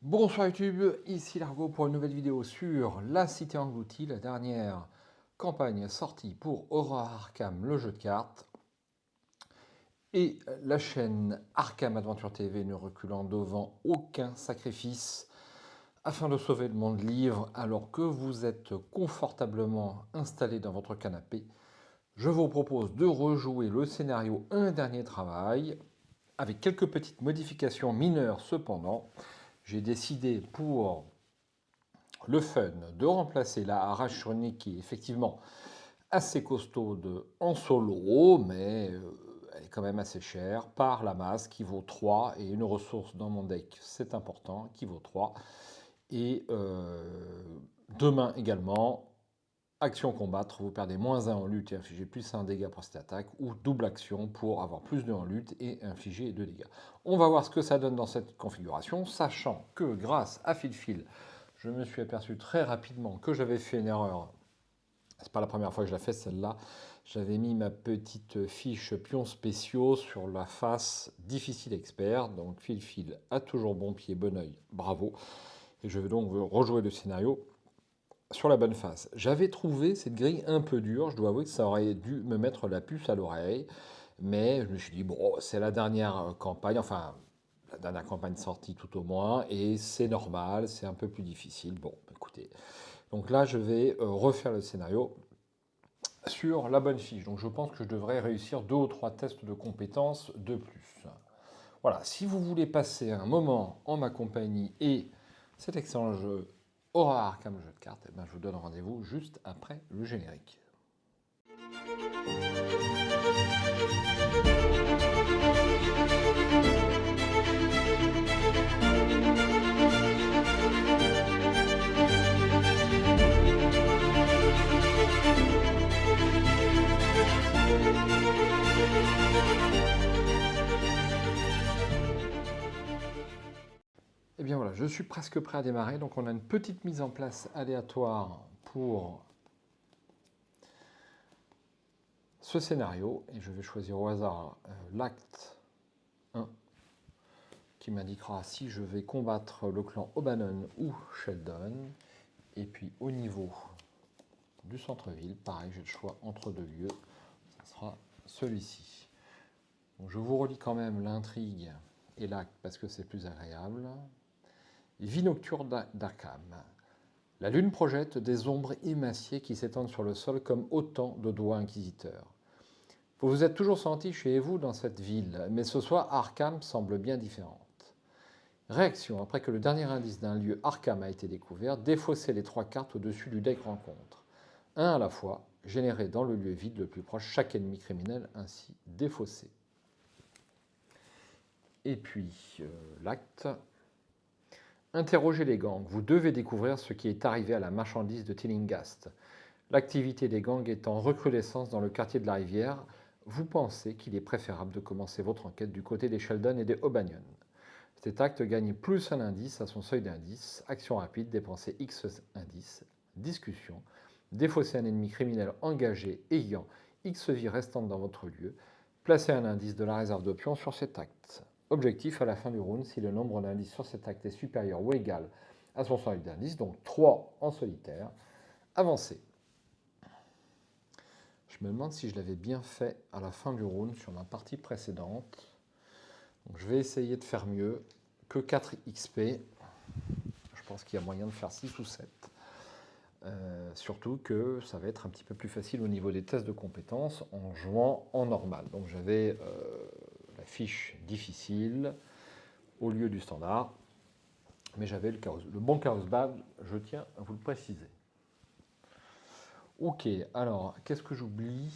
Bonsoir YouTube, ici Largo pour une nouvelle vidéo sur La Cité Engloutie, la dernière campagne sortie pour Horror Arkham, le jeu de cartes. Et la chaîne Arkham Adventure TV ne reculant devant aucun sacrifice afin de sauver le monde livre alors que vous êtes confortablement installé dans votre canapé. Je vous propose de rejouer le scénario Un dernier travail avec quelques petites modifications mineures cependant. J'ai décidé pour le fun de remplacer la Arachonique qui est effectivement assez costaude en solo, mais elle est quand même assez chère, par la masse qui vaut 3 et une ressource dans mon deck, c'est important, qui vaut 3. Et demain également, action combattre, vous perdez -1 en lutte et infligez +1 dégâts pour cette attaque, ou double action pour avoir +2 en lutte et infliger 2 dégâts. On va voir ce que ça donne dans cette configuration, sachant que grâce à Fil, je me suis aperçu très rapidement que j'avais fait une erreur. C'est pas la première fois que je la fais celle-là. J'avais mis ma petite fiche pions spéciaux sur la face difficile expert, donc Fil a toujours bon pied, bon oeil, bravo. Et je vais donc rejouer le scénario sur la bonne face. J'avais trouvé cette grille un peu dure, je dois avouer que ça aurait dû me mettre la puce à l'oreille, mais je me suis dit, bon, c'est la dernière campagne, enfin, la dernière campagne sortie tout au moins, et c'est normal, c'est un peu plus difficile. Bon, écoutez, donc là, je vais refaire le scénario sur la bonne fiche. Donc je pense que je devrais réussir 2 ou 3 tests de compétences de plus. Voilà, si vous voulez passer un moment en ma compagnie et cet excellent jeu Horror Arkham jeu de cartes, eh ben, je vous donne rendez-vous juste après le générique. Et bien voilà, je suis presque prêt à démarrer. Donc on a une petite mise en place aléatoire pour ce scénario. Et je vais choisir au hasard l'acte 1 qui m'indiquera si je vais combattre le clan O'Bannon ou Sheldon. Et puis au niveau du centre-ville, pareil, j'ai le choix entre deux lieux. Ce sera celui-ci. Je vous relis quand même l'intrigue et l'acte parce que c'est plus agréable. Vie nocturne d'Arkham. La lune projette des ombres émaciées qui s'étendent sur le sol comme autant de doigts inquisiteurs. Vous vous êtes toujours senti chez vous dans cette ville, mais ce soir Arkham semble bien différente. Réaction, après que le dernier indice d'un lieu Arkham a été découvert, défaussez les 3 cartes au-dessus du deck rencontre. Un à la fois, générez dans le lieu vide le plus proche chaque ennemi criminel ainsi défaussé. Et puis, l'acte. Interrogez les gangs. Vous devez découvrir ce qui est arrivé à la marchandise de Tillinghast. L'activité des gangs est en recrudescence dans le quartier de la Rivière. Vous pensez qu'il est préférable de commencer votre enquête du côté des Sheldon et des O'Bannon. Cet acte gagne +1 indice à son seuil d'indice. Action rapide, dépensez X indices. Discussion. Défausser un ennemi criminel engagé ayant X vies restantes dans votre lieu. Placez un indice de la réserve de pions sur cet acte. Objectif à la fin du round, si le nombre d'indices sur cet acte est supérieur ou égal à son seuil d'indice, donc 3 en solitaire, avancez. Je me demande si je l'avais bien fait à la fin du round sur ma partie précédente. Donc je vais essayer de faire mieux que 4 XP. Je pense qu'il y a moyen de faire 6 ou 7. Surtout que ça va être un petit peu plus facile au niveau des tests de compétences en jouant en normal. Donc j'avais la fiche difficile au lieu du standard, mais j'avais le bon chaos badge, je tiens à vous le préciser. Ok, alors qu'est-ce que j'oublie?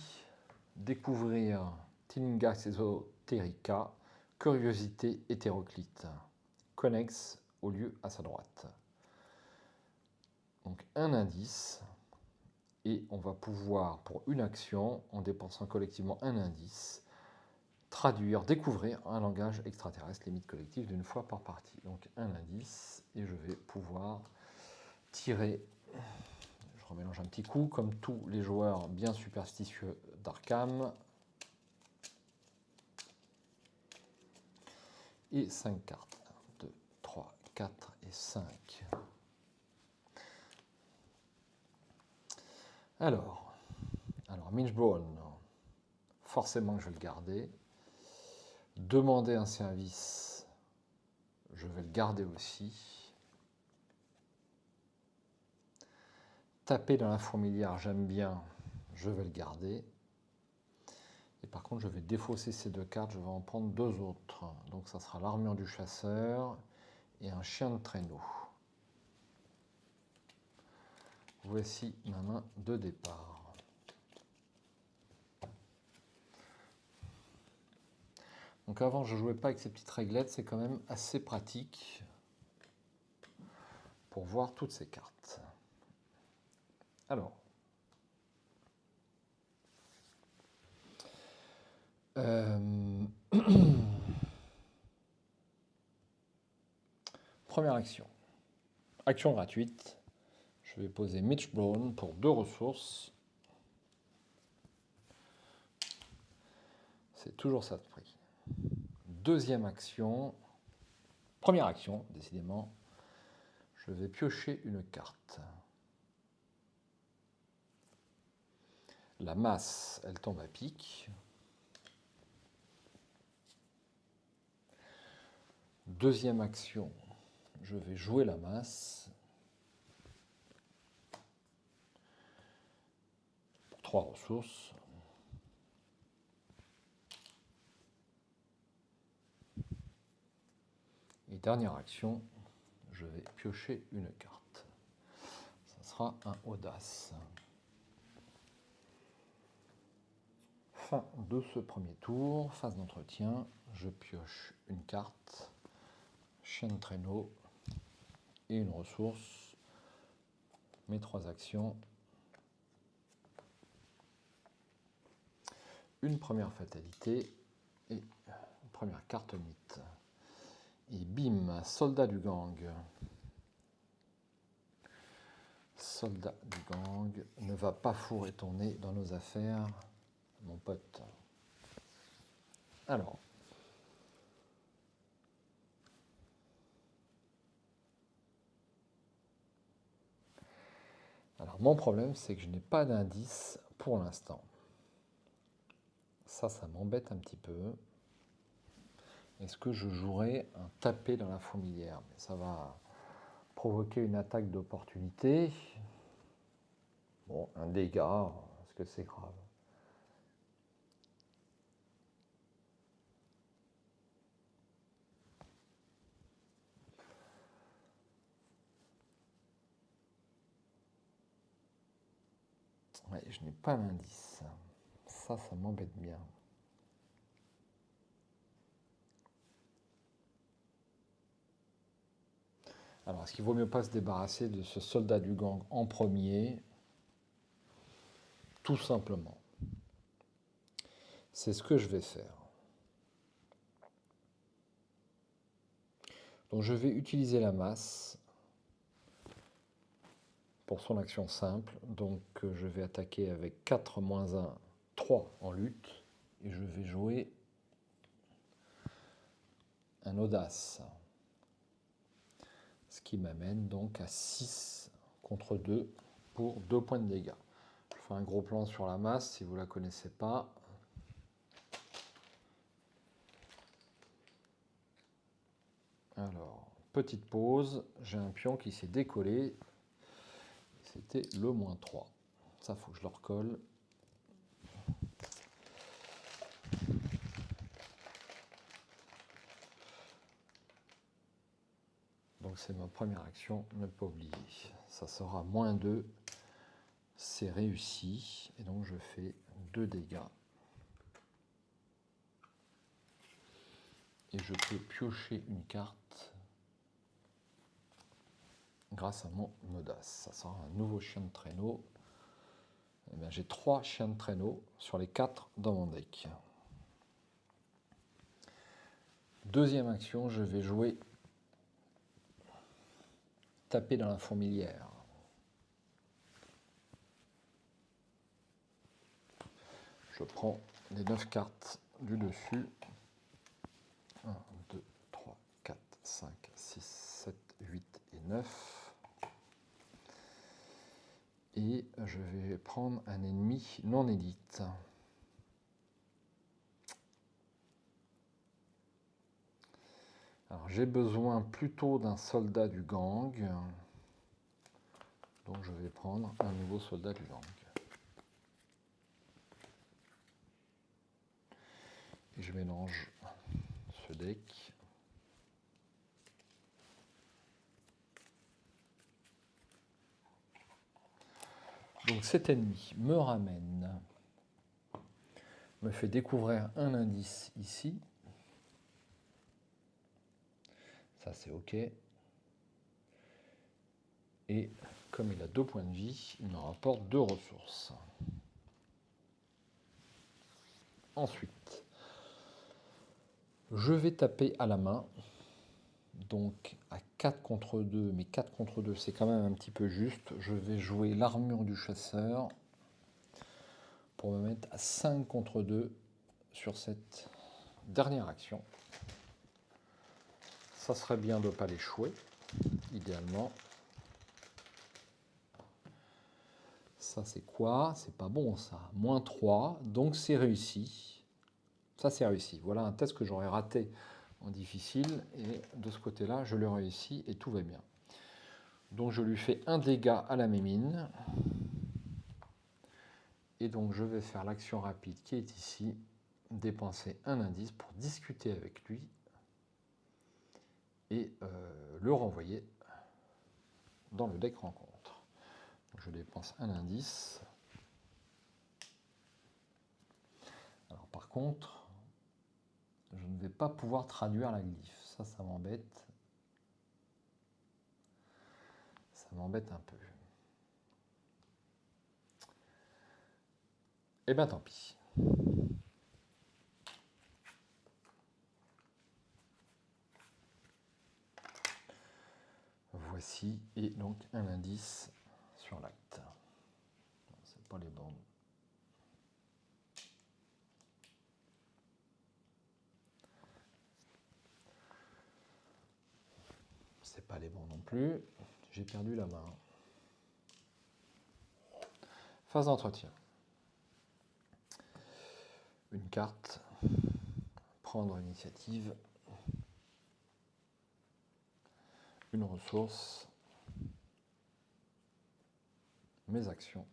Découvrir Tillinghast Esoterica, curiosité hétéroclite, connexe au lieu à sa droite. Donc un indice, et on va pouvoir, pour une action, en dépensant collectivement un indice, traduire, découvrir un langage extraterrestre, limite collective, d'une fois par partie. Donc un indice, et je vais pouvoir tirer, je remélange un petit coup, comme tous les joueurs bien superstitieux d'Arkham, et 5 cartes. 1, 2, 3, 4 et 5. Alors Minchbone, forcément je vais le garder. Demander un service, je vais le garder aussi. Taper dans la fourmilière, j'aime bien, je vais le garder. Et par contre, je vais défausser ces deux cartes, je vais en prendre deux autres. Donc ça sera l'armure du chasseur et un chien de traîneau. Voici ma main de départ. Donc avant, je ne jouais pas avec ces petites réglettes, c'est quand même assez pratique pour voir toutes ces cartes. Alors, première action. Action gratuite. Je vais poser Minchbone pour 2 ressources. C'est toujours ça de prix. Deuxième action. Première action, décidément. Je vais piocher une carte. La masse, elle tombe à pic. Deuxième action, je vais jouer la masse. Pour 3 ressources. Et dernière action, je vais piocher une carte. Ça sera un audace. Fin de ce premier tour, phase d'entretien, je pioche une carte, chien de traîneau et une ressource. Mes 3 actions. Une première fatalité et une première carte mythe. Et bim, soldat du gang. Soldat du gang, ne va pas fourrer ton nez dans nos affaires, mon pote. Alors, mon problème, c'est que je n'ai pas d'indice pour l'instant. Ça m'embête un petit peu. Est-ce que je jouerai un tapé dans la fourmilière? Mais ça va provoquer une attaque d'opportunité. Bon, un dégât, est-ce que c'est grave? Ouais, je n'ai pas l'indice. Ça m'embête bien. Alors, est-ce qu'il vaut mieux pas se débarrasser de ce soldat du gang en premier? Tout simplement. C'est ce que je vais faire. Donc, je vais utiliser la masse pour son action simple. Donc, je vais attaquer avec 4 moins 1, 3 en lutte. Et je vais jouer un audace. Ce qui m'amène donc à 6 contre 2 pour 2 points de dégâts. Je fais un gros plan sur la masse si vous ne la connaissez pas. Alors, petite pause, j'ai un pion qui s'est décollé. C'était le moins 3. Ça, il faut que je le recolle. Donc c'est ma première action, ne pas oublier. Ça sera moins 2, c'est réussi. Et donc je fais 2 dégâts. Et je peux piocher une carte grâce à mon audace. Ça sera un nouveau chien de traîneau. Eh bien, j'ai 3 chiens de traîneau sur les 4 dans mon deck. Deuxième action, je vais jouer taper dans la fourmilière. Je prends les 9 cartes du dessus. 1, 2, 3, 4, 5, 6, 7, 9. Et je vais prendre un ennemi non élite. Alors j'ai besoin plutôt d'un soldat du gang. Donc je vais prendre un nouveau soldat du gang. Et je mélange ce deck. Donc cet ennemi me ramène, me fait découvrir un indice ici. Ça c'est OK. Et comme il a 2 points de vie, il me rapporte 2 ressources. Ensuite, je vais taper à la main. Donc à 4 contre 2, mais 4 contre 2 c'est quand même un petit peu juste. Je vais jouer l'armure du chasseur pour me mettre à 5 contre 2 sur cette dernière action. Ça serait bien de ne pas l'échouer, idéalement. Ça c'est quoi? C'est pas bon ça. Moins 3, donc c'est réussi. Ça c'est réussi. Voilà un test que j'aurais raté en difficile. Et de ce côté-là, je le réussis et tout va bien. Donc je lui fais un dégât à la mémine. Et donc je vais faire l'action rapide qui est ici. Dépenser un indice pour discuter avec lui. Et le renvoyer dans le deck rencontre. Donc je dépense un indice. Alors par contre, je ne vais pas pouvoir traduire la glyphe. Ça m'embête. Ça m'embête un peu. Eh bien tant pis. Voici, et donc un indice sur l'acte. C'est pas les bons. C'est pas les bons non plus. J'ai perdu la main. Phase d'entretien. Une carte. Prendre l'initiative. Une ressource. Mes actions.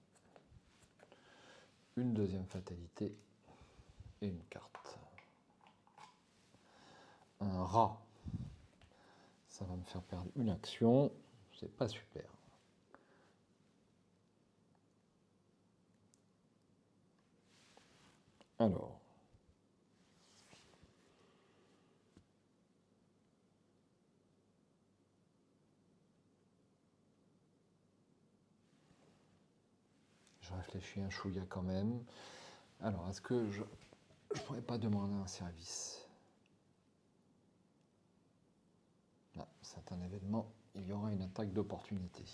Une deuxième fatalité. Et une carte. Un rat. Ça va me faire perdre une action. C'est pas super. Alors. Je réfléchis un chouïa quand même. Alors, est-ce que je ne pourrais pas demander un service? Là, c'est un événement. Il y aura une attaque d'opportunité.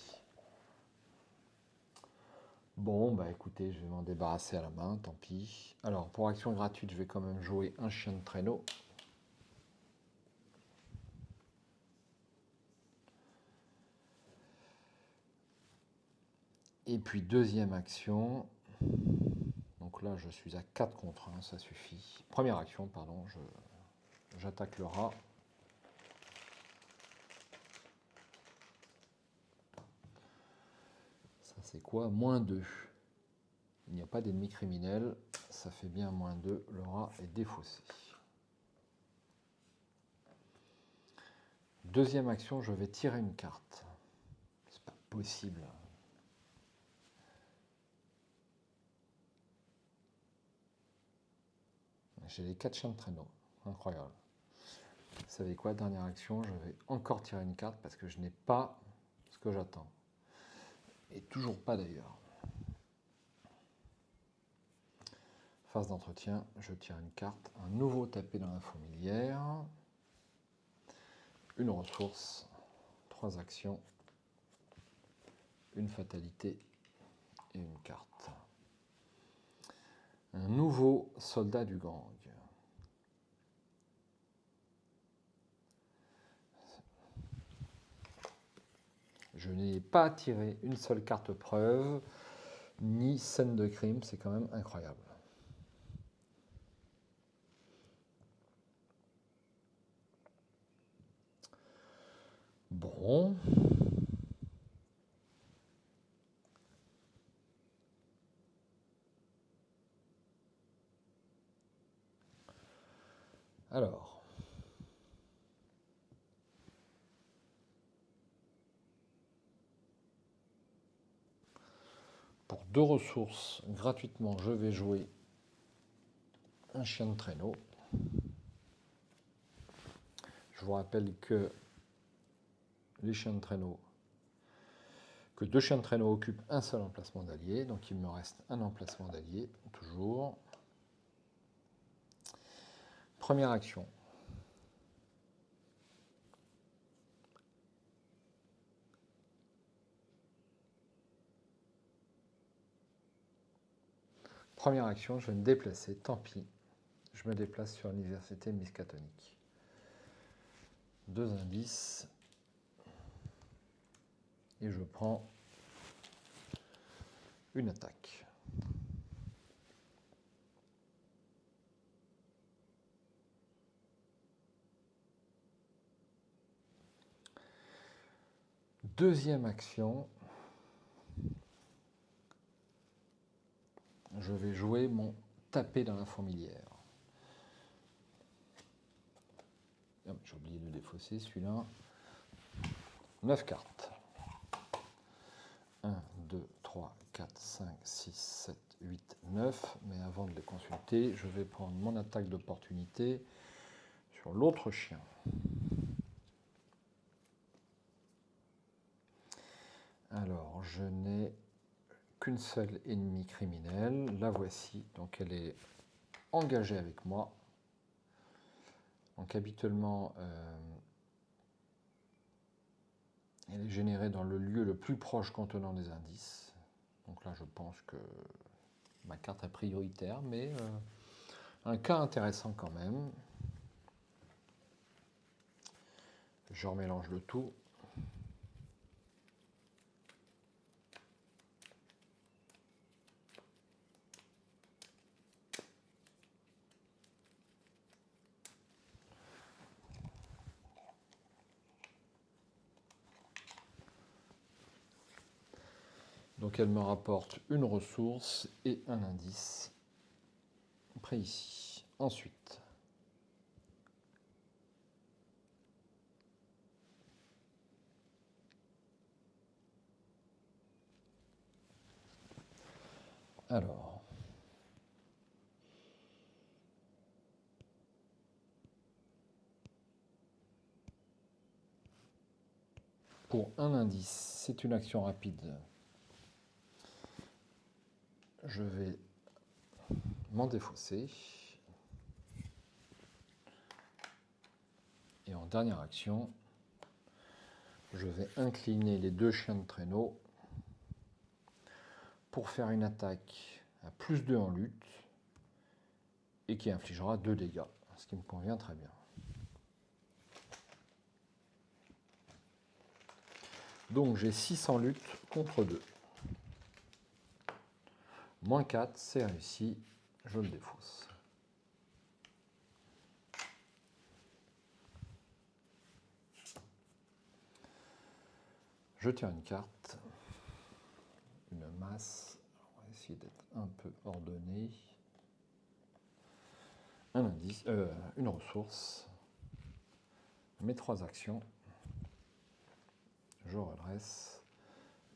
Bon, bah écoutez, je vais m'en débarrasser à la main, tant pis. Alors, pour action gratuite, je vais quand même jouer un chien de traîneau. Et puis, deuxième action. Donc là, je suis à 4 contre 1, ça suffit. Première action, pardon, j'attaque le rat. Ça, c'est quoi? Moins 2. Il n'y a pas d'ennemi criminel. Ça fait bien moins 2. Le rat est défaussé. Deuxième action, je vais tirer une carte. C'est pas possible. J'ai les 4 chiens de traîneau. Incroyable. Vous savez quoi? Dernière action, je vais encore tirer une carte parce que je n'ai pas ce que j'attends. Et toujours pas d'ailleurs. Phase d'entretien, je tire une carte. Un nouveau tapé dans la fourmilière. Une ressource. 3 actions. Une fatalité. Et une carte. Un nouveau soldat du gang. Je n'ai pas tiré une seule carte preuve, ni scène de crime, c'est quand même incroyable. Bon. Alors. Pour 2 ressources, gratuitement, je vais jouer un chien de traîneau. Je vous rappelle que les chiens de traîneau, que 2 chiens de traîneau occupent un seul emplacement d'allié, donc il me reste un emplacement d'allié, toujours. Première action. Première action, je vais me déplacer, tant pis. Je me déplace sur l'université Miskatonic. 2 indices. Et je prends une attaque. Deuxième action. Je vais jouer mon tapé dans la fourmilière. J'ai oublié de défausser celui-là. 9 cartes. 1, 2, 3, 4, 5, 6, 7, 8, 9. Mais avant de les consulter, je vais prendre mon attaque d'opportunité sur l'autre chien. Alors, je n'ai qu'une seule ennemie criminelle. La voici. Donc, elle est engagée avec moi. Donc, habituellement, elle est générée dans le lieu le plus proche contenant des indices. Donc là, je pense que ma carte est prioritaire, mais un cas intéressant quand même. Je remélange le tout. Donc elle me rapporte une ressource et un indice pris ici. Ensuite, alors, pour un indice, c'est une action rapide. Je vais m'en défausser. Et en dernière action, je vais incliner les 2 chiens de traîneau pour faire une attaque à +2 en lutte et qui infligera 2 dégâts, ce qui me convient très bien. Donc j'ai 6 en lutte contre 2. Moins 4, c'est réussi, je le défausse. Je tire une carte, une masse. On va essayer d'être un peu ordonné. Un indice, une ressource. Mes 3 actions. Je redresse.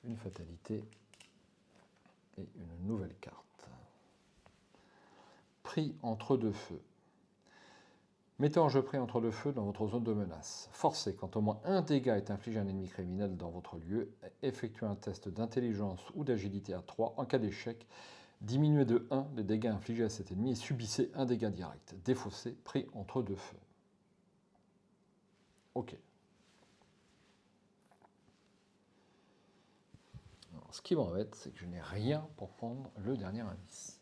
Une fatalité et une nouvelle carte. Pris entre 2 feux. Mettez en jeu pris entre 2 feux dans votre zone de menace. Forcez, quand au moins un dégât est infligé à un ennemi criminel dans votre lieu, effectuez un test d'intelligence ou d'agilité à 3. En cas d'échec, diminuez de 1 les dégâts infligés à cet ennemi et subissez un dégât direct. Défaussé, pris entre 2 feux. Ok. Alors, ce qui m'embête, c'est que je n'ai rien pour prendre le dernier indice.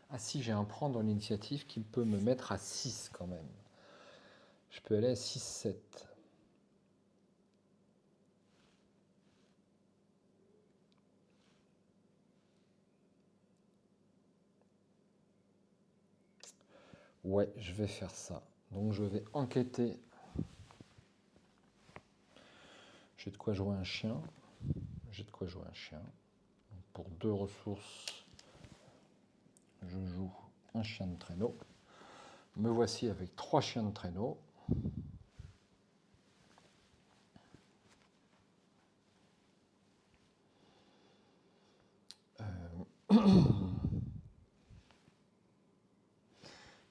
Ah si, j'ai un prendre dans l'initiative qui peut me mettre à 6 quand même. Je peux aller à 6-7. Ouais, je vais faire ça. Donc je vais enquêter. J'ai de quoi jouer un chien. J'ai de quoi jouer un chien. Pour 2 ressources, je joue un chien de traîneau. Me voici avec 3 chiens de traîneau.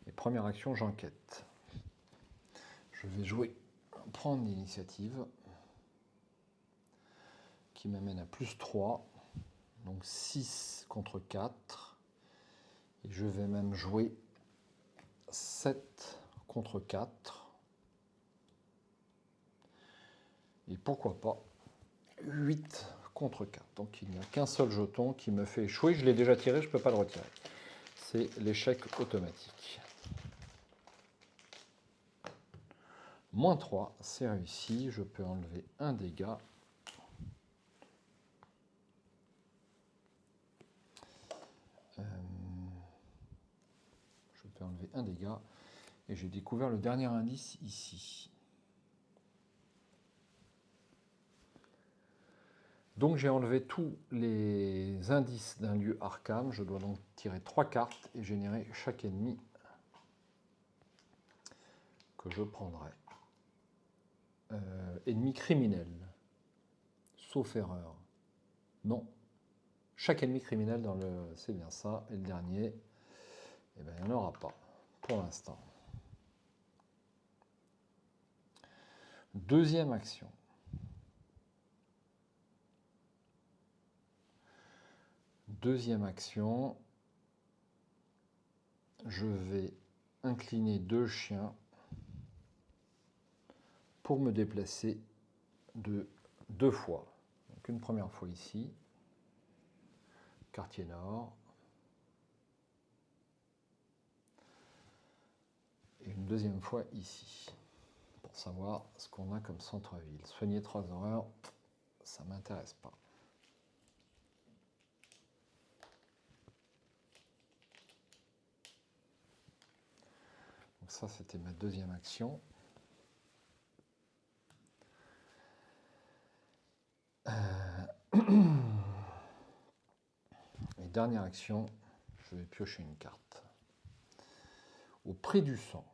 Et première action, j'enquête. Je vais jouer, prendre l'initiative, qui m'amène à plus 3, donc 6 contre 4. Et je vais même jouer 7 contre 4. Et pourquoi pas 8 contre 4. Donc il n'y a qu'un seul jeton qui me fait échouer. Je l'ai déjà tiré, je ne peux pas le retirer. C'est l'échec automatique. Moins 3, c'est réussi. Je peux enlever un dégât. Je peux enlever un dégât. Et j'ai découvert le dernier indice ici. Donc j'ai enlevé tous les indices d'un lieu Arkham. Je dois donc tirer 3 cartes et générer chaque ennemi que je prendrai. Ennemi criminel. Sauf erreur. Non. Chaque ennemi criminel dans le... C'est bien ça. Et le dernier, eh bien, il n'y en aura pas pour l'instant. Deuxième action. Deuxième action. Je vais incliner 2 chiens pour me déplacer de 2 fois. Donc une première fois ici, quartier nord, et une deuxième fois ici, pour savoir ce qu'on a comme centre-ville. Soigner 3 horreurs, ça ne m'intéresse pas. Donc ça, c'était ma deuxième action. Et dernière action, je vais piocher une carte. Au prix du sang,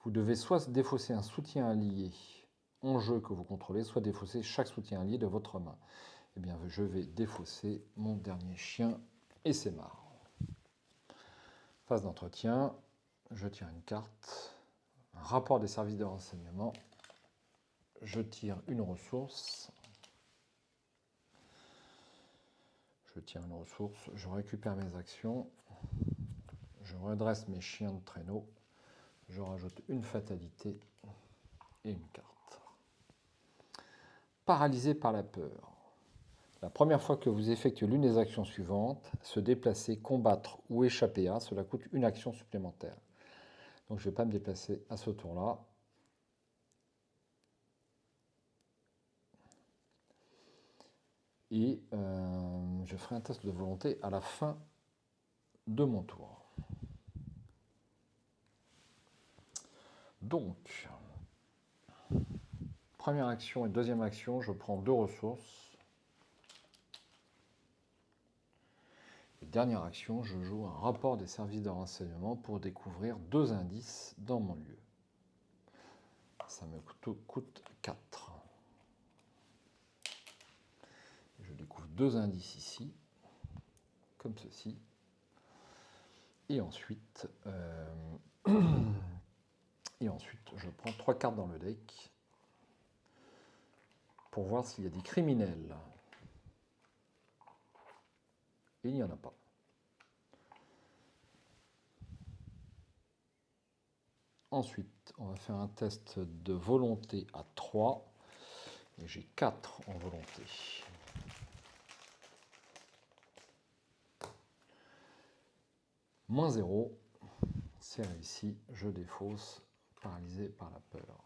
vous devez soit défausser un soutien allié en jeu que vous contrôlez, soit défausser chaque soutien allié de votre main. Eh bien, je vais défausser mon dernier chien et c'est marre. Phase d'entretien, je tire une carte, un rapport des services de renseignement, je tire une ressource, je récupère mes actions, je redresse mes chiens de traîneau, je rajoute une fatalité et une carte. Paralysé par la peur. La première fois que vous effectuez l'une des actions suivantes, se déplacer, combattre ou échapper à, cela coûte une action supplémentaire. Donc je ne vais pas me déplacer à ce tour-là. Et je ferai un test de volonté à la fin de mon tour. Donc, première action et deuxième action, je prends 2 ressources. Et dernière action, je joue un rapport des services de renseignement pour découvrir 2 indices dans mon lieu. Ça me coûte 4. Je découvre 2 indices ici, comme ceci. Et ensuite, je prends 3 cartes dans le deck pour voir s'il y a des criminels. Et il n'y en a pas. Ensuite, on va faire un test de volonté à 3. Et j'ai 4 en volonté. Moins 0, c'est réussi, je défausse, paralysé par la peur.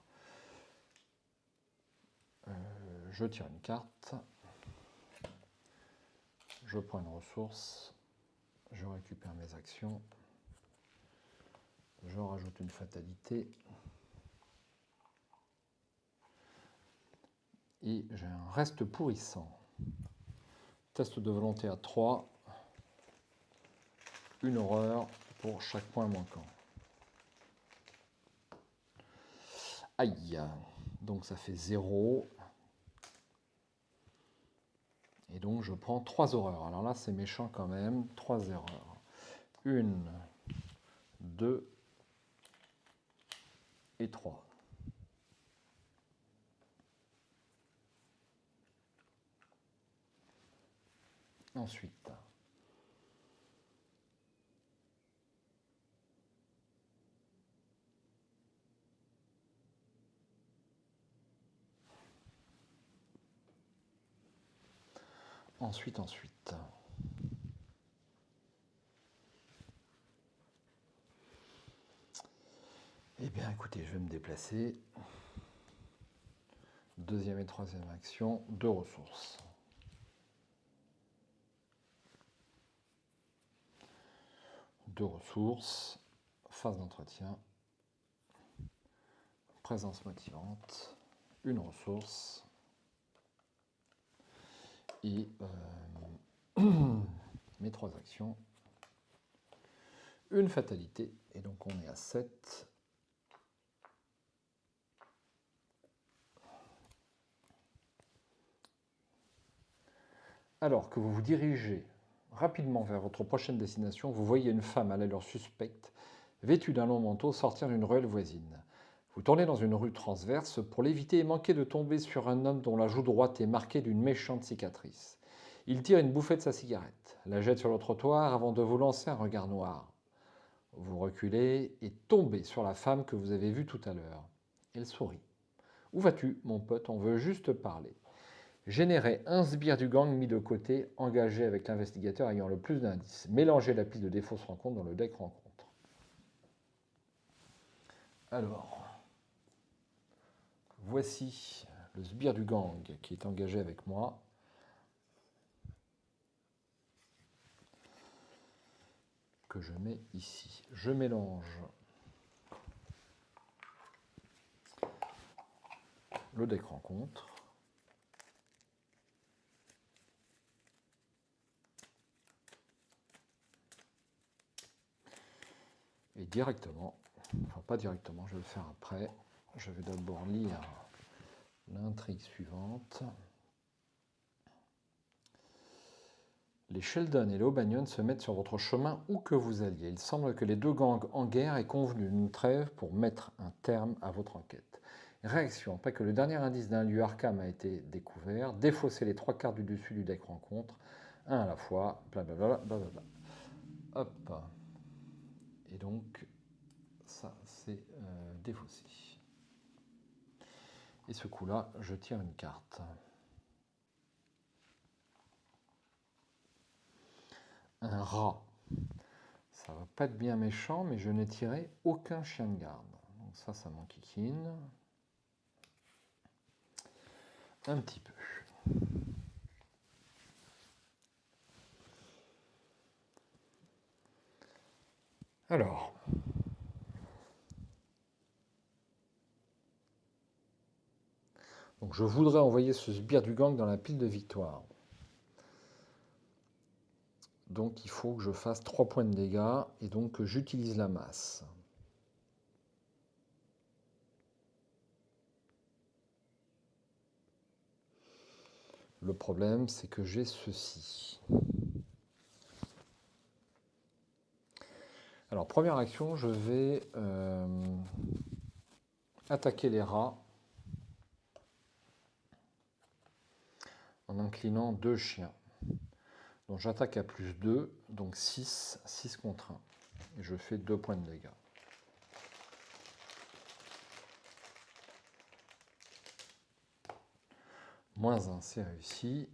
Je tire une carte, je prends une ressource, je récupère mes actions, Je rajoute une fatalité. Et j'ai un reste pourrissant. Test de volonté à 3. Une horreur pour chaque point manquant. Aïe. Donc ça fait 0. Et donc je prends 3 horreurs. Alors là c'est méchant quand même. 3 erreurs. 1, 2 et 3. Ensuite. Ensuite. Eh bien, écoutez, je vais me déplacer. Deuxième et troisième action, 2 ressources. 2 ressources, phase d'entretien, présence motivante, une ressource et mes 3 actions, une fatalité, et donc on est à 7. Alors que vous vous dirigez rapidement vers votre prochaine destination, vous voyez une femme à l'allure suspecte, vêtue d'un long manteau, sortir d'une ruelle voisine. Vous tournez dans une rue transverse pour l'éviter et manquez de tomber sur un homme dont la joue droite est marquée d'une méchante cicatrice. Il tire une bouffée de sa cigarette, la jette sur le trottoir avant de vous lancer un regard noir. Vous reculez et tombez sur la femme que vous avez vue tout à l'heure. Elle sourit. « Où vas-tu, mon pote? On veut juste parler. » Générez un sbire du gang mis de côté, engagé avec l'investigateur ayant le plus d'indices. Mélangez la pile de des fausses rencontres dans le deck rencontre. Alors, voici le sbire du gang qui est engagé avec moi. Que je mets ici. Je mélange le deck rencontre. Et directement, enfin pas directement, je vais le faire après. Je vais d'abord lire l'intrigue suivante. Les Sheldon et les O'Banion se mettent sur votre chemin où que vous alliez. Il semble que les deux gangs en guerre aient convenu d'une trêve pour mettre un terme à votre enquête. Réaction, après que le dernier indice d'un lieu Arkham a été découvert, défaussez les 3 cartes du dessus du deck rencontre, un à la fois, blablabla, blablabla. Hop. Et donc, ça, c'est défaussé. Et ce coup-là, je tire une carte. Un rat. Ça va pas être bien méchant, mais je n'ai tiré aucun chien de garde. Donc ça m'enquiquine. Un petit peu. Alors. Donc je voudrais envoyer ce sbire du gang dans la pile de victoire. Donc il faut que je fasse 3 points de dégâts et donc que j'utilise la masse. Le problème, c'est que j'ai ceci. Alors, première action, je vais attaquer les rats en inclinant 2 chiens. Donc j'attaque à plus 2, donc 6, 6 contre 1. Et je fais 2 points de dégâts. Moins 1, c'est réussi.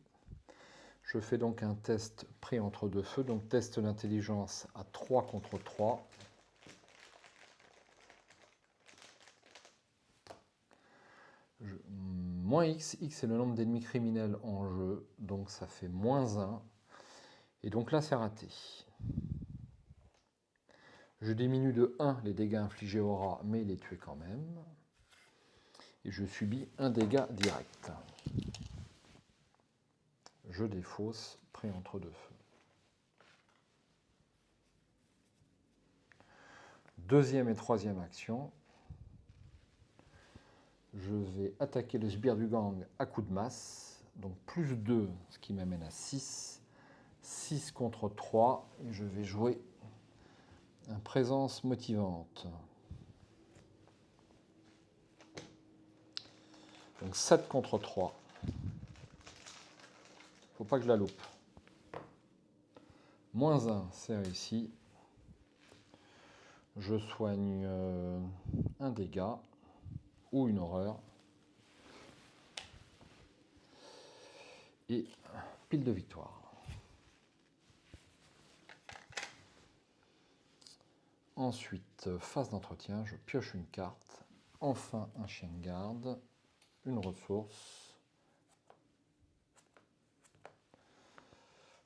Je fais donc un test pris entre deux feux, donc test d'intelligence à 3 contre 3. Moins X, X est le nombre d'ennemis criminels en jeu, donc ça fait moins 1. Et donc là, c'est raté. Je diminue de 1 les dégâts infligés au rat, mais il est tué quand même. Et je subis un dégât direct. Je défausse, prêt entre deux feux. Deuxième et troisième action. Je vais attaquer le sbire du gang à coup de masse. Donc plus 2, ce qui m'amène à 6. 6 contre 3. Et je vais jouer une présence motivante. Donc 7 contre 3. Faut pas que je la loupe. Moins 1, c'est réussi. Je soigne un dégât ou une horreur. Et pile de victoire. Ensuite, phase d'entretien, je pioche une carte. Enfin, un chien de garde. Une ressource.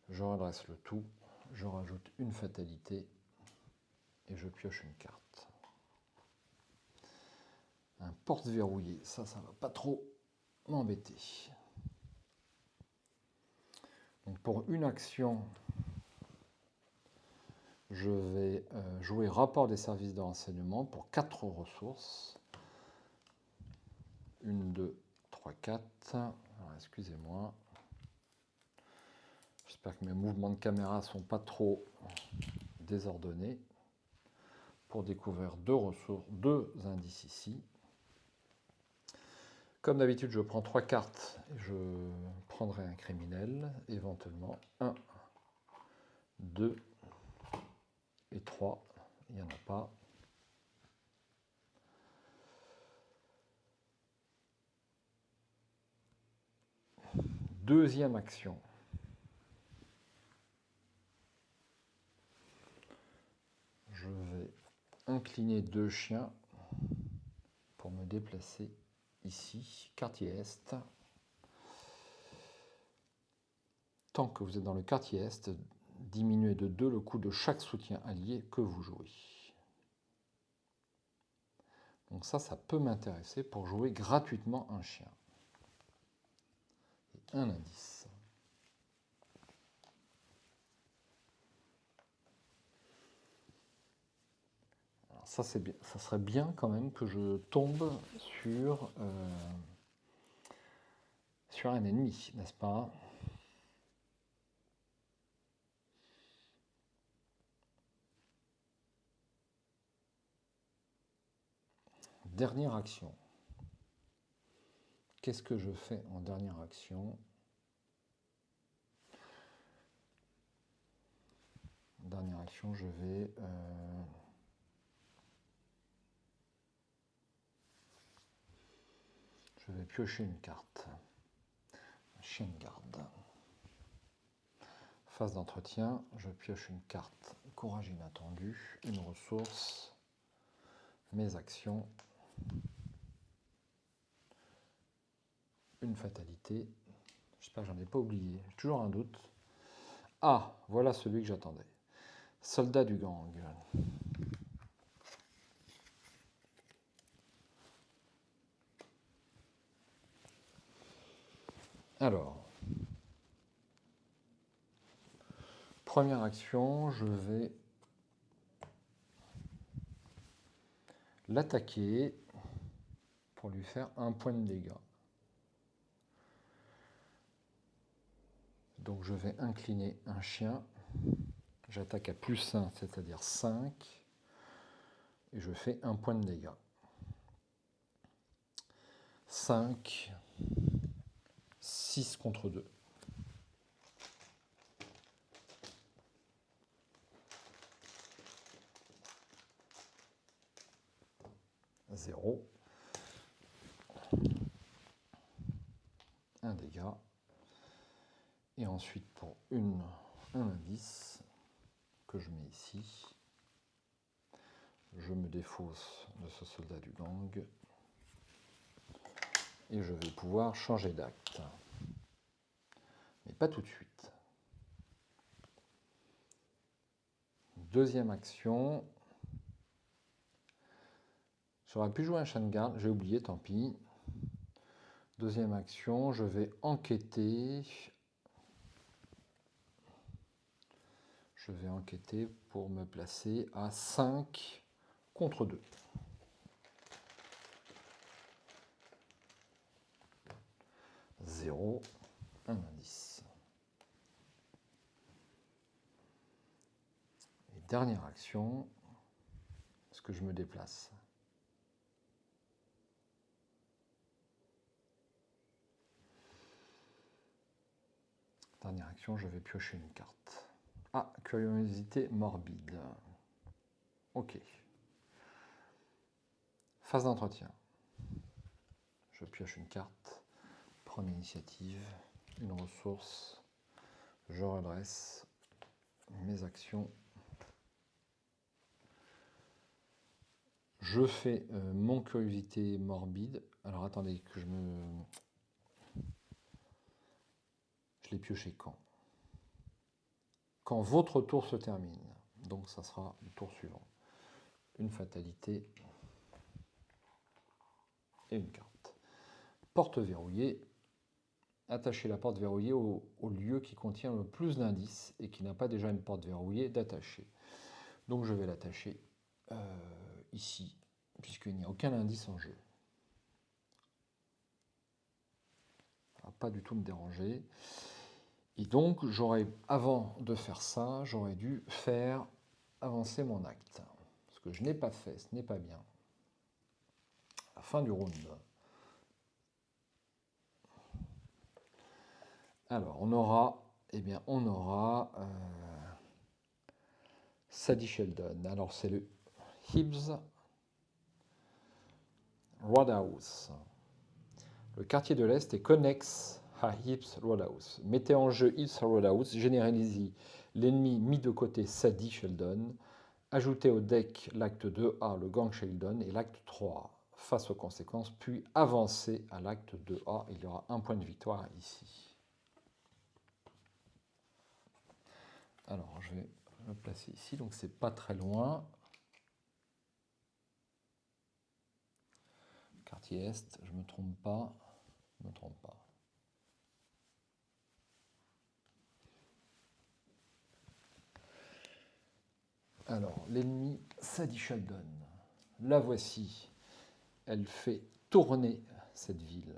Je redresse le tout. Je rajoute une fatalité. Et je pioche une carte. Un porte verrouillé. Ça va pas trop m'embêter. Donc pour une action, je vais jouer rapport des services de renseignement pour 4 ressources. 1, 2, 3, 4. Alors, excusez-moi. J'espère que mes mouvements de caméra ne sont pas trop désordonnés. Pour découvrir 2 ressources, 2 indices ici. Comme d'habitude, je prends 3 cartes et je prendrai un criminel, éventuellement 1, 2 et 3. Il n'y en a pas. Deuxième action. Je vais incliner 2 chiens pour me déplacer ici, quartier Est. Tant que vous êtes dans le quartier Est, diminuez de 2 le coût de chaque soutien allié que vous jouez. Donc ça peut m'intéresser pour jouer gratuitement un chien. Et un indice. Alors ça serait bien quand même que je tombe sur un ennemi, n'est-ce pas ? Dernière action. Qu'est-ce que je fais en dernière action ? Dernière action, je vais piocher une carte. Un chien de garde. Phase d'entretien, je pioche une carte. Courage inattendu, une ressource, mes actions, une fatalité. J'espère que j'en ai pas oublié. J'ai toujours un doute. Ah, voilà celui que j'attendais. Soldat du gang. Alors, première action, je vais l'attaquer pour lui faire 1 point de dégâts. Donc je vais incliner un chien. J'attaque à plus 1, c'est-à-dire 5. Et je fais 1 point de dégâts. 5, 6 contre 2. 0. 1 dégât. Et ensuite, pour un indice que je mets ici, je me défausse de ce soldat du gang et je vais pouvoir changer d'acte. Mais pas tout de suite. Deuxième action, J'aurais pu jouer un chien de garde, j'ai oublié, tant pis. Deuxième action, je vais enquêter. Je vais enquêter pour me placer à 5 contre 2. 0, un indice. Et dernière action, est-ce que je me déplace? Dernière action, je vais piocher une carte. Ah, curiosité morbide. Ok. Phase d'entretien. Je pioche une carte, prendre l'initiative, une ressource, je redresse mes actions. Je fais mon curiosité morbide. Alors attendez que je l'ai pioché quand? Quand votre tour se termine. Donc ça sera le tour suivant. Une fatalité et une carte. Porte verrouillée. Attachez la porte verrouillée au lieu qui contient le plus d'indices et qui n'a pas déjà une porte verrouillée d'attacher. Donc je vais l'attacher ici, puisqu'il n'y a aucun indice en jeu. Ça va pas du tout me déranger. Et donc, avant de faire ça, j'aurais dû faire avancer mon acte. Ce que je n'ai pas fait, ce n'est pas bien. À la fin du round. Alors, on aura Sadie Sheldon. Alors, c'est le Hibbs Roadhouse. Le quartier de l'Est est connexe à Hibbs Roadhouse. Mettez en jeu Hibbs Roadhouse, généralisez l'ennemi mis de côté Sadie Sheldon. Ajoutez au deck l'acte 2A, le gang Sheldon, et l'acte 3 face aux conséquences, puis avancez à l'acte 2A. Il y aura un point de victoire ici. Alors, je vais me placer ici, donc c'est pas très loin. Quartier Est, je me trompe pas. Je me trompe pas. Alors, l'ennemi Sadie Sheldon. La voici. Elle fait tourner cette ville.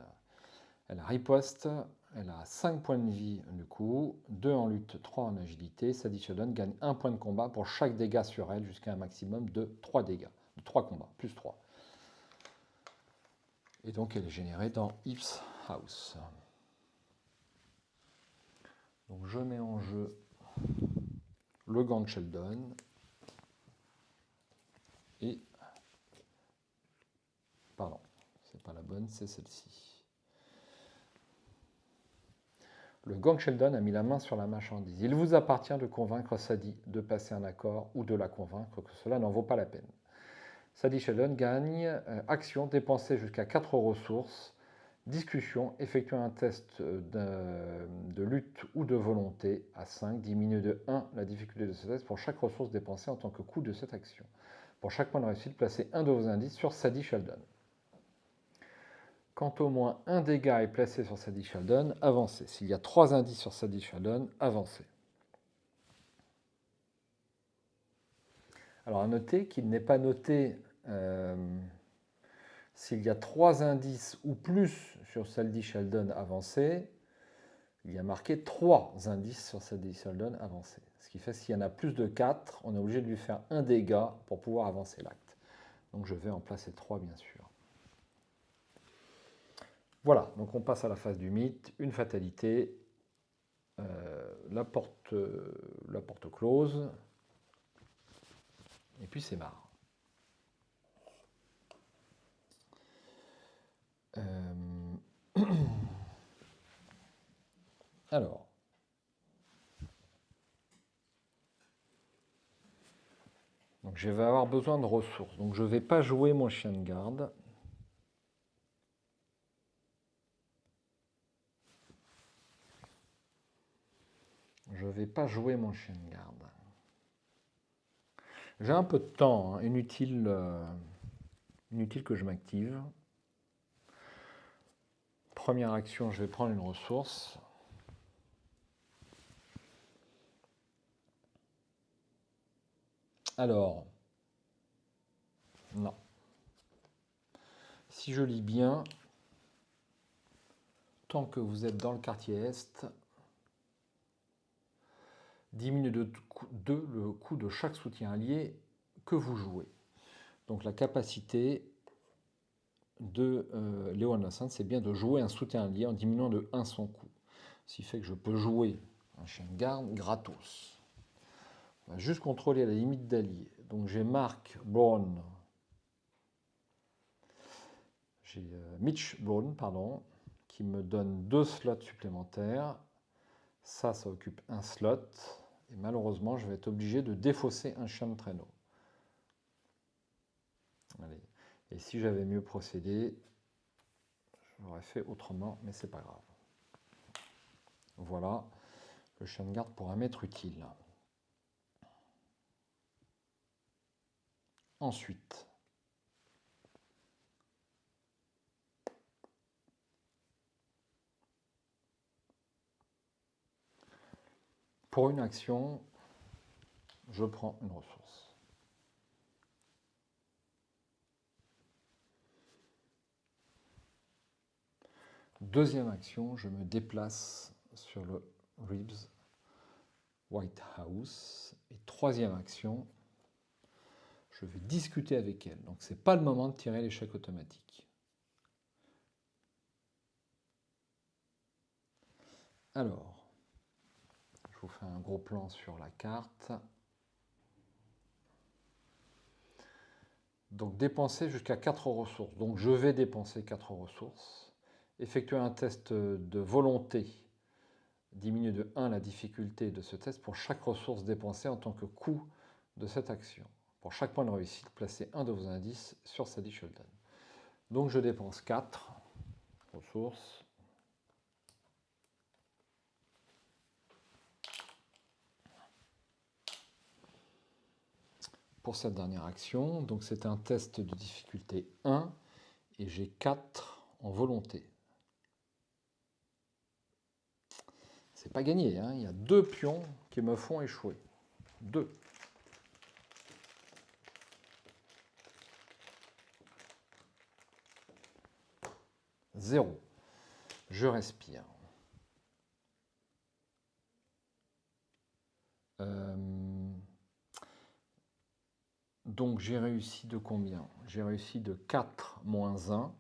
Elle a riposte, elle a 5 points de vie du coup, 2 en lutte, 3 en agilité. Sadie Sheldon gagne 1 point de combat pour chaque dégât sur elle jusqu'à un maximum de 3 dégâts, de 3 combats, plus 3. Et donc elle est générée dans Hibbs House. Donc je mets en jeu le gang Sheldon et... Pardon, c'est pas la bonne, c'est celle-ci. Le gang Sheldon a mis la main sur la marchandise. Il vous appartient de convaincre Sadie de passer un accord ou de la convaincre que cela n'en vaut pas la peine. Sadie Sheldon gagne action, dépenser jusqu'à 4 ressources, discussion, effectuer un test de lutte ou de volonté à 5, diminue de 1 la difficulté de ce test pour chaque ressource dépensée en tant que coût de cette action. Pour chaque point de réussite, placez un de vos indices sur Sadie Sheldon. Quand au moins un dégât est placé sur Sadie Sheldon, avancez. S'il y a 3 indices sur Sadie Sheldon, avancez. Alors à noter qu'il n'est pas noté s'il y a 3 indices ou plus sur Sadie Sheldon avancé, il y a marqué 3 indices sur Sadie Sheldon avancé. Ce qui fait que s'il y en a plus de 4, on est obligé de lui faire un dégât pour pouvoir avancer l'acte. Donc je vais en placer 3 bien sûr. Voilà, donc on passe à la phase du mythe, une fatalité, la porte close, et puis c'est marre. Alors, donc je vais avoir besoin de ressources, donc je ne vais pas jouer mon chien de garde. Je ne vais pas jouer mon chien de garde. J'ai un peu de temps, hein, inutile Inutile que je m'active. Première action, je vais prendre une ressource. Alors, non. Si je lis bien, tant que vous êtes dans le quartier Est, diminue de le coût de chaque soutien allié que vous jouez. Donc la capacité de Léon Lassante, c'est bien de jouer un soutien allié en diminuant de 1 son coût. Ce qui fait que je peux jouer un chien de garde gratos. On va juste contrôler la limite d'alliés. Donc j'ai Mark Brown. J'ai Mitch Brown, pardon, qui me donne 2 slots supplémentaires. Ça occupe un slot. Et malheureusement, je vais être obligé de défausser un chien de traîneau. Allez. Et si j'avais mieux procédé, j'aurais fait autrement, mais c'est pas grave. Voilà, le chien de garde pourra m'être utile. Ensuite, pour une action, je prends une ressource. Deuxième action, je me déplace sur le Ribs White House. Et troisième action, je vais discuter avec elle. Donc ce n'est pas le moment de tirer l'échec automatique. Alors, je vous fais un gros plan sur la carte. Donc dépenser jusqu'à 4 ressources. Donc je vais dépenser 4 ressources. Effectuer un test de volonté. Diminue de 1 la difficulté de ce test pour chaque ressource dépensée en tant que coût de cette action. Pour chaque point de réussite, placez un de vos indices sur Sadie Sheldon. Donc je dépense 4 ressources. Pour cette dernière action, donc c'est un test de difficulté 1 et j'ai 4 en volonté. C'est pas gagné, hein. Il y a 2 pions qui me font échouer. 2. Zéro. Je respire. Donc j'ai réussi de combien? J'ai réussi de 4 moins 1.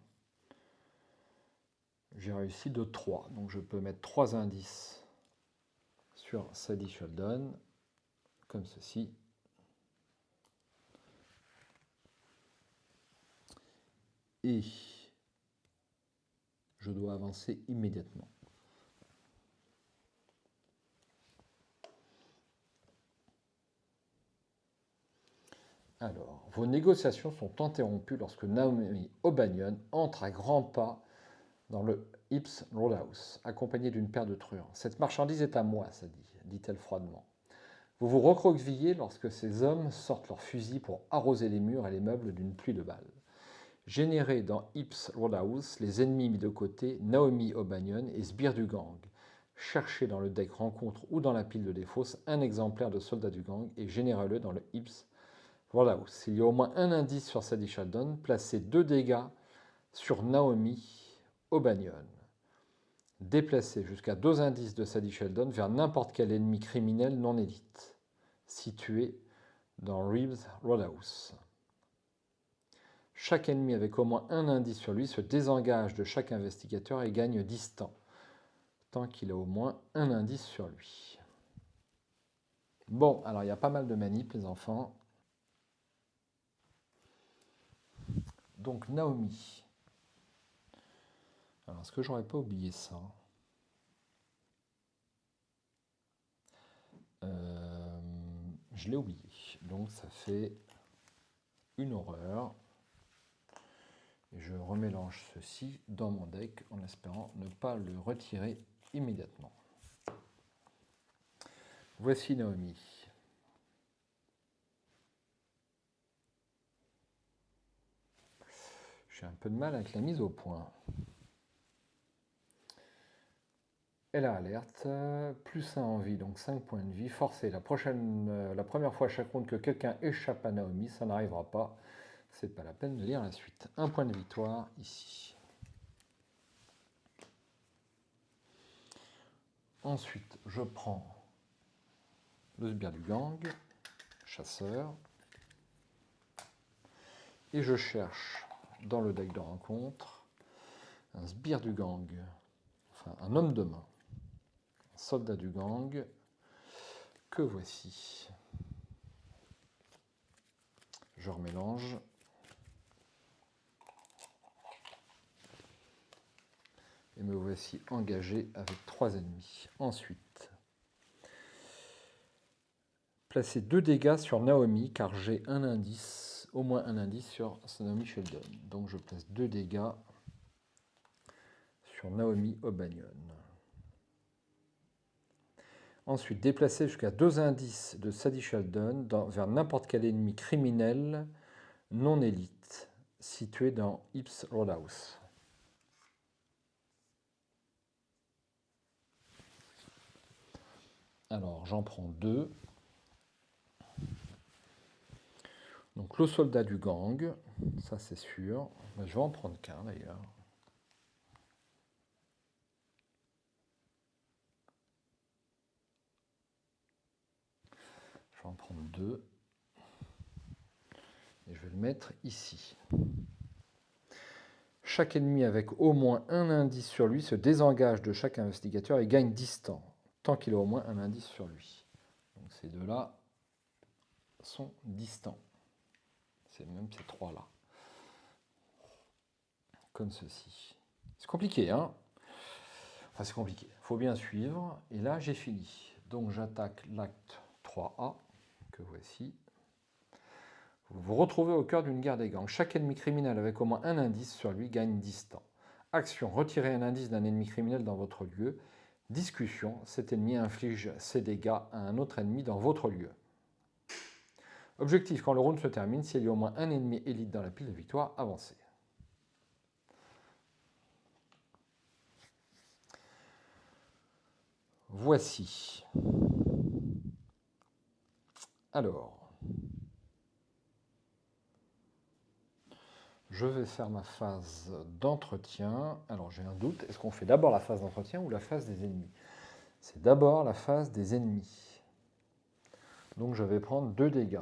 J'ai réussi de 3. Donc je peux mettre 3 indices sur Sadie Sheldon, comme ceci. Et je dois avancer immédiatement. Alors, vos négociations sont interrompues lorsque Naomi O'Banion entre à grands pas dans le Ips Roadhouse, accompagnée d'une paire de truands. Cette marchandise est à moi, dit-elle froidement. Vous vous recroquevillez lorsque ces hommes sortent leurs fusils pour arroser les murs et les meubles d'une pluie de balles. Générés dans Ips Roadhouse, les ennemis mis de côté, Naomi O'Banion et sbires du gang. Cherchez dans le deck rencontre ou dans la pile de défausse un exemplaire de soldat du gang et générez-le dans le Ips Roadhouse. S'il y a au moins un indice sur Sadie Sheldon, placez 2 dégâts sur Naomi O'Banion. Déplacez jusqu'à 2 indices de Sadie Sheldon vers n'importe quel ennemi criminel non élite, situé dans Reeves Roadhouse. Chaque ennemi avec au moins un indice sur lui se désengage de chaque investigateur et gagne 10 temps, tant qu'il a au moins un indice sur lui. Bon, alors il y a pas mal de manips, les enfants. Donc Naomi. Alors, est-ce que j'aurais pas oublié ça? Je l'ai oublié. Donc ça fait une horreur. Et je remélange ceci dans mon deck en espérant ne pas le retirer immédiatement. Voici Naomi. J'ai un peu de mal avec la mise au point. Elle a alerte, plus 1 en vie, donc 5 points de vie. Forcé, la première fois à chaque ronde que quelqu'un échappe à Naomi, ça n'arrivera pas. C'est pas la peine de lire la suite. 1 point de victoire ici. Ensuite, je prends le sbire du gang, chasseur, et je cherche dans le deck de rencontre un sbire du gang, enfin un homme de main, un soldat du gang, que voici. Je remélange. Et me voici engagé avec 3 ennemis. Ensuite, placer 2 dégâts sur Naomi, car j'ai un indice, au moins un indice sur Naomi Sheldon. Donc je place 2 dégâts sur Naomi O'Banion. Ensuite, déplacer jusqu'à 2 indices de Sadie Sheldon vers n'importe quel ennemi criminel non élite situé dans Ips Roadhouse. Alors, j'en prends 2. Donc, le soldat du gang, ça c'est sûr. Je vais en prendre qu'un d'ailleurs. Je vais en prendre 2. Et je vais le mettre ici. Chaque ennemi avec au moins un indice sur lui se désengage de chaque investigateur et gagne distant, tant qu'il a au moins un indice sur lui. Donc ces deux-là sont distants. C'est même ces trois-là. Comme ceci. C'est compliqué, hein? Enfin, c'est compliqué. Il faut bien suivre. Et là, j'ai fini. Donc j'attaque l'acte 3A, que voici. Vous vous retrouvez au cœur d'une guerre des gangs. Chaque ennemi criminel avec au moins un indice sur lui gagne distant. Action, retirer un indice d'un ennemi criminel dans votre lieu. Discussion, cet ennemi inflige ses dégâts à un autre ennemi dans votre lieu. Objectif, quand le round se termine, s'il y a au moins un ennemi élite dans la pile de victoire, avancez. Voici. Alors, je vais faire ma phase d'entretien. Alors, j'ai un doute. Est-ce qu'on fait d'abord la phase d'entretien ou la phase des ennemis? C'est d'abord la phase des ennemis. Donc, je vais prendre 2 dégâts.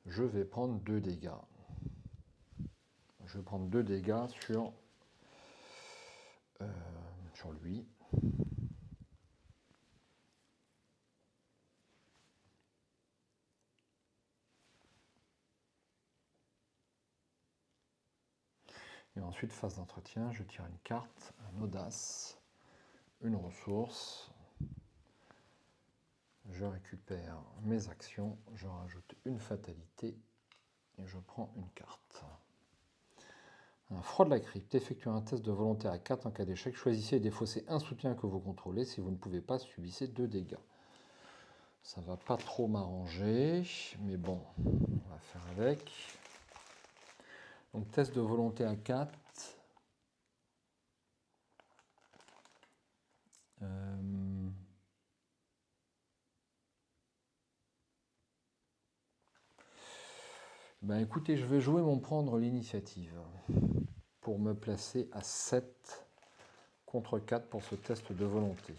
Je vais prendre 2 dégâts. Je vais prendre 2 dégâts sur lui. Et ensuite, phase d'entretien, je tire une carte, un audace, une ressource. Je récupère mes actions, je rajoute une fatalité et je prends une carte. Un froid de la crypte. Effectuez un test de volonté à 4 en cas d'échec. Choisissez et défaussez un soutien que vous contrôlez. Si vous ne pouvez pas, subissez 2 dégâts. Ça va pas trop m'arranger, mais bon, on va faire avec. Donc test de volonté à 4. Ben écoutez, je vais jouer mon prendre l'initiative pour me placer à 7 contre 4 pour ce test de volonté.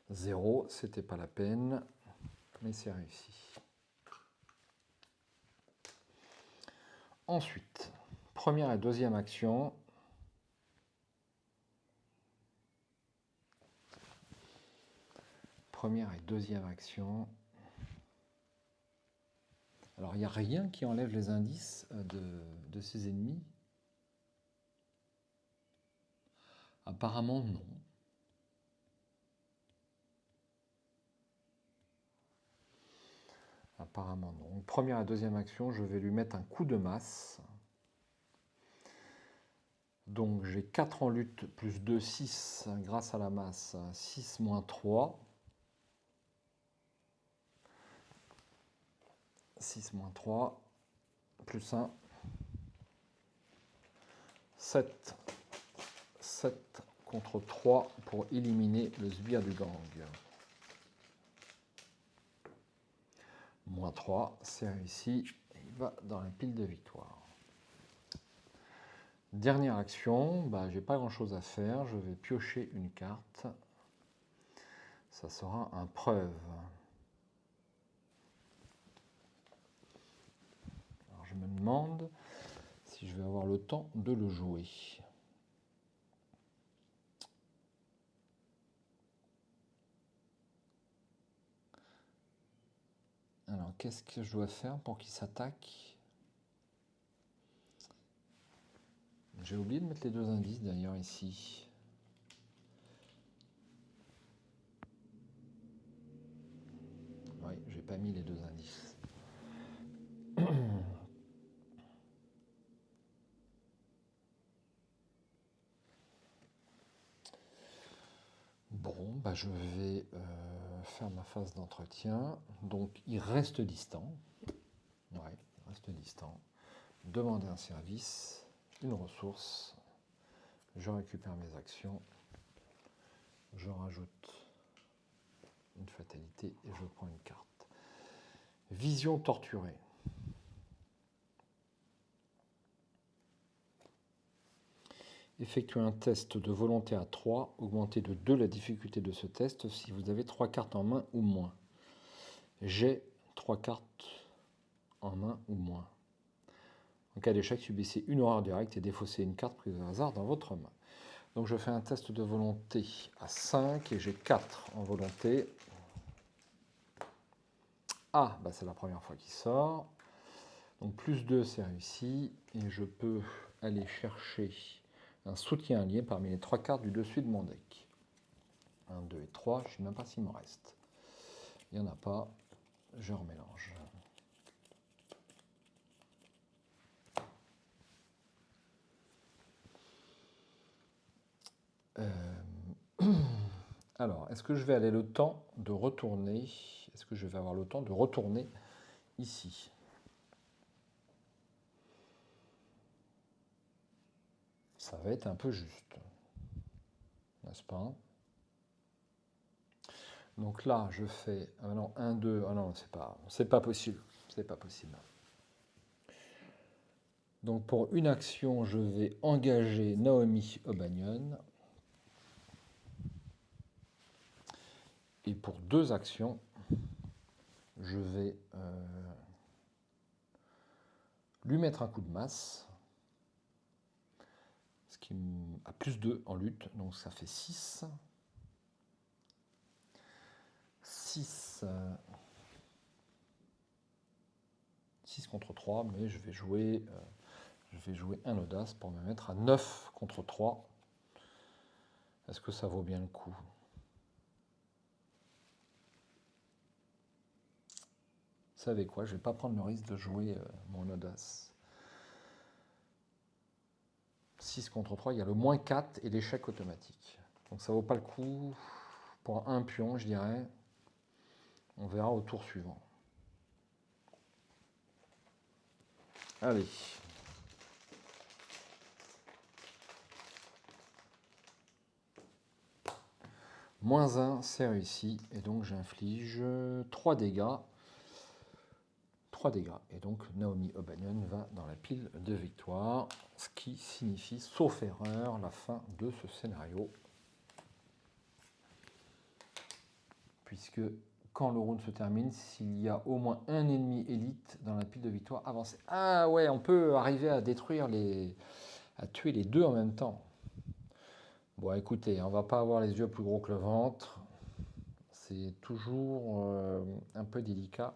0, c'était pas la peine, mais c'est réussi. Ensuite, première et deuxième action. Première et deuxième action. Alors, il n'y a rien qui enlève les indices de ses ennemis. Apparemment, non. Apparemment, non. Première et deuxième action, je vais lui mettre un coup de masse. Donc j'ai 4 en lutte, plus 2, 6 grâce à la masse. 6 moins 3. 6 moins 3, plus 1. 7. 7 contre 3 pour éliminer le sbire du gang. Moins 3, c'est réussi. Il va dans la pile de victoire. Dernière action, j'ai pas grand chose à faire. Je vais piocher une carte. Ça sera un preuve. Alors je me demande si je vais avoir le temps de le jouer. Alors qu'est-ce que je dois faire pour qu'il s'attaque? J'ai oublié de mettre les 2 indices d'ailleurs ici. Oui, j'ai pas mis les 2 indices. Bon, je vais faire ma phase d'entretien. Donc il reste distant. Ouais, il reste distant. Demander un service, une ressource. Je récupère mes actions. Je rajoute une fatalité et je prends une carte. Vision torturée. Effectuez un test de volonté à 3. Augmentez de 2 la difficulté de ce test si vous avez 3 cartes en main ou moins. J'ai 3 cartes en main ou moins. En cas d'échec, subissez une horreur directe et défaussez une carte prise au hasard dans votre main. Donc je fais un test de volonté à 5 et j'ai 4 en volonté. Ah, c'est la première fois qu'il sort. Donc plus 2, c'est réussi. Et je peux aller chercher un soutien allié parmi les 3 cartes du dessus de mon deck. 1, 2 et 3, je ne sais même pas s'il m'en reste. Il n'y en a pas, je remélange. Alors, est-ce que je vais aller le temps de retourner? Est-ce que je vais avoir le temps de retourner ici? Ça va être un peu juste, n'est-ce pas? Donc là, je fais 1, 2, ah non, c'est pas possible, c'est pas possible. Donc pour une action, je vais engager Naomi O'Banion. Et pour 2 actions, je vais lui mettre un coup de masse, ce qui a plus 2 en lutte, donc ça fait 6. 6 contre 3, mais je vais jouer un audace pour me mettre à 9 contre 3. Est-ce que ça vaut bien le coup? Vous savez quoi, je ne vais pas prendre le risque de jouer mon audace. 6 contre 3, il y a le moins 4 et l'échec automatique. Donc ça vaut pas le coup pour un pion, je dirais. On verra au tour suivant. Allez. Moins 1, c'est réussi. Et donc j'inflige 3 dégâts. 3 dégâts. Et donc Naomi O'Banion va dans la pile de victoire. Ce qui signifie, sauf erreur, la fin de ce scénario. Puisque quand le round se termine, s'il y a au moins un ennemi élite dans la pile de victoire, avancez. Ah ouais, on peut arriver à détruire à tuer les 2 en même temps. Bon, écoutez, on va pas avoir les yeux plus gros que le ventre. C'est toujours un peu délicat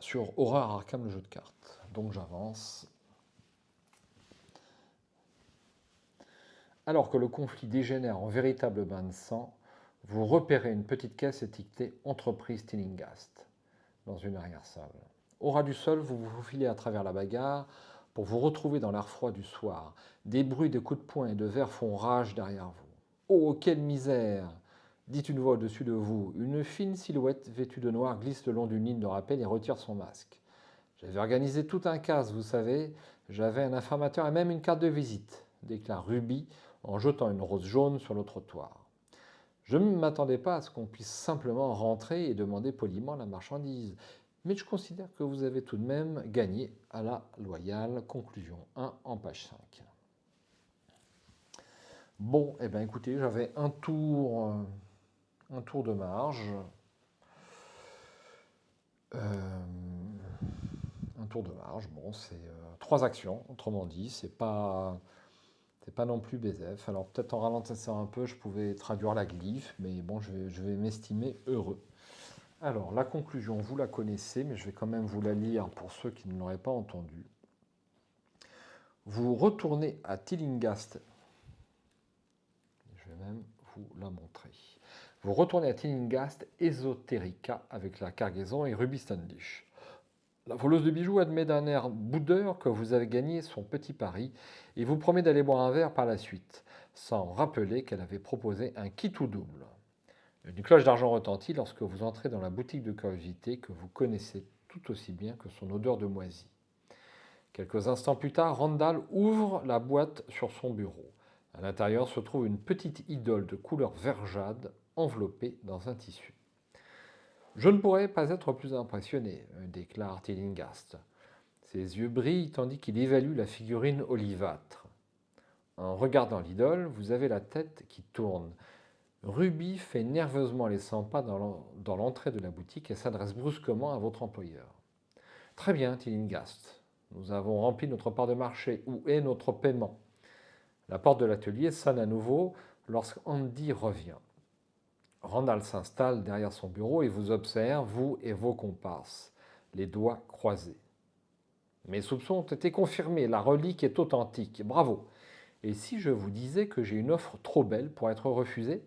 sur Horror Arkham, le jeu de cartes. Donc j'avance. Alors que le conflit dégénère en véritable bain de sang, vous repérez une petite caisse étiquetée Entreprise Tillinghast dans une arrière-salle. Au ras du sol, vous vous faufilez à travers la bagarre pour vous retrouver dans l'air froid du soir. Des bruits de coups de poing et de verre font rage derrière vous. Oh, quelle misère! Dit une voix au-dessus de vous. Une fine silhouette vêtue de noir glisse le long d'une ligne de rappel et retire son masque. J'avais organisé tout un casse, vous savez. J'avais un informateur et même une carte de visite, déclare Ruby en jetant une rose jaune sur le trottoir. Je ne m'attendais pas à ce qu'on puisse simplement rentrer et demander poliment la marchandise. Mais je considère que vous avez tout de même gagné à la loyale. Conclusion 1 en page 5. Bon, eh bien écoutez, j'avais un tour de marge. Un tour de marge, bon, c'est 3 actions, autrement dit, c'est pas non plus BZF. Alors peut-être en ralentissant un peu, je pouvais traduire la glyphe, mais bon, je vais m'estimer heureux. Alors, la conclusion, vous la connaissez, mais je vais quand même vous la lire pour ceux qui ne l'auraient pas entendue. Vous retournez à Tillinghast. Je vais même vous la montrer. Vous retournez à Tillinghast Esoterica avec la cargaison et Ruby Standish. La voleuse de bijoux admet d'un air boudeur que vous avez gagné son petit pari et vous promet d'aller boire un verre par la suite, sans rappeler qu'elle avait proposé un kit ou double. Une cloche d'argent retentit lorsque vous entrez dans la boutique de curiosité que vous connaissez tout aussi bien que son odeur de moisi. Quelques instants plus tard, Randall ouvre la boîte sur son bureau. À l'intérieur se trouve une petite idole de couleur vert jade enveloppée dans un tissu. Je ne pourrais pas être plus impressionné, déclare Tillinghast. Ses yeux brillent tandis qu'il évalue la figurine olivâtre. En regardant l'idole, vous avez la tête qui tourne. Ruby fait nerveusement les 100 pas dans l'entrée de la boutique et s'adresse brusquement à votre employeur. Très bien, Tillinghast. Nous avons rempli notre part de marché. Où est notre paiement? La porte de l'atelier sonne à nouveau lorsqu'Andy revient. Randall s'installe derrière son bureau et vous observe, vous et vos comparses, les doigts croisés. Mes soupçons ont été confirmés, la relique est authentique. Bravo. Et si je vous disais que j'ai une offre trop belle pour être refusée?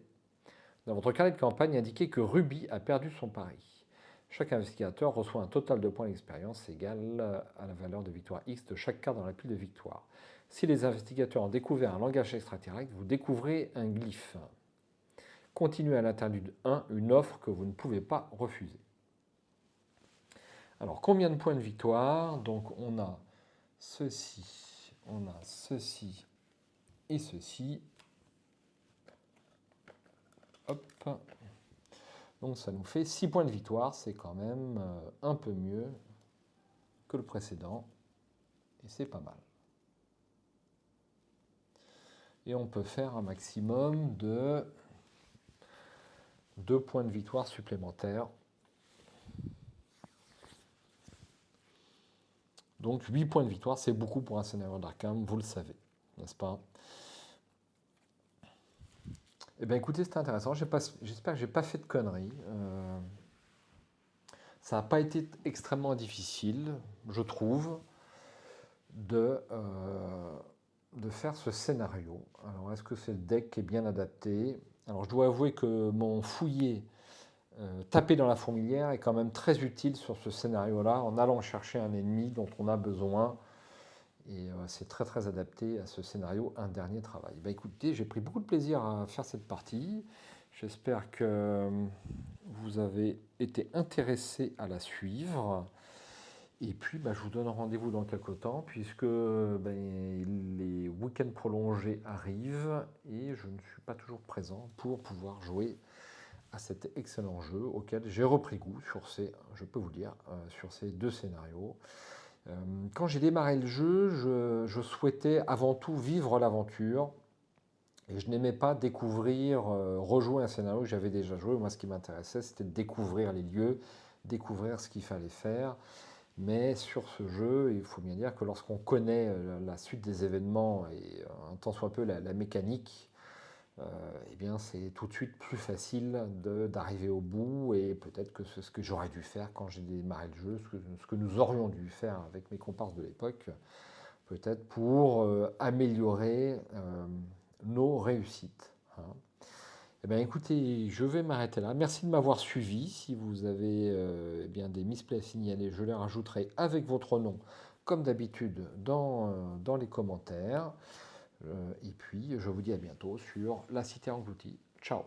Dans votre carnet de campagne, indiquez que Ruby a perdu son pari. Chaque investigateur reçoit un total de points d'expérience égal à la valeur de victoire X de chaque carte dans la pile de victoire. Si les investigateurs ont découvert un langage extraterrestre, vous découvrez un glyphe. Continuez à l'interdit 1 une offre que vous ne pouvez pas refuser. Alors, combien de points de victoire? Donc, on a ceci et ceci. Hop. Donc, ça nous fait 6 points de victoire. C'est quand même un peu mieux que le précédent. Et c'est pas mal. Et on peut faire un maximum de 2 points de victoire supplémentaires. Donc 8 points de victoire, c'est beaucoup pour un scénario d'Arkham, vous le savez, n'est-ce pas? Eh bien écoutez, c'était intéressant, j'espère que je n'ai pas fait de conneries. Ça n'a pas été extrêmement difficile, je trouve, de faire ce scénario. Alors est-ce que c'est le deck qui est bien adapté? Alors je dois avouer que mon fouillé taper dans la fourmilière est quand même très utile sur ce scénario-là, en allant chercher un ennemi dont on a besoin. Et c'est très très adapté à ce scénario, un dernier travail. Bah, écoutez, j'ai pris beaucoup de plaisir à faire cette partie. J'espère que vous avez été intéressé à la suivre. Et puis, je vous donne rendez-vous dans quelques temps, puisque les week-ends prolongés arrivent et je ne suis pas toujours présent pour pouvoir jouer à cet excellent jeu auquel j'ai repris goût je peux vous dire, sur ces 2 scénarios. Quand j'ai démarré le jeu, je souhaitais avant tout vivre l'aventure et je n'aimais pas découvrir, rejouer un scénario que j'avais déjà joué. Moi, ce qui m'intéressait, c'était de découvrir les lieux, découvrir ce qu'il fallait faire. Mais sur ce jeu, il faut bien dire que lorsqu'on connaît la suite des événements et un tant soit peu la mécanique, eh bien c'est tout de suite plus facile d'arriver au bout et peut-être que c'est ce que j'aurais dû faire quand j'ai démarré le jeu, ce que nous aurions dû faire avec mes comparses de l'époque, peut-être pour améliorer nos réussites. Hein. Eh bien écoutez, je vais m'arrêter là. Merci de m'avoir suivi. Si vous avez des misplays à signaler, je les rajouterai avec votre nom comme d'habitude dans les commentaires. Et puis, je vous dis à bientôt sur La Cité Engloutie. Ciao!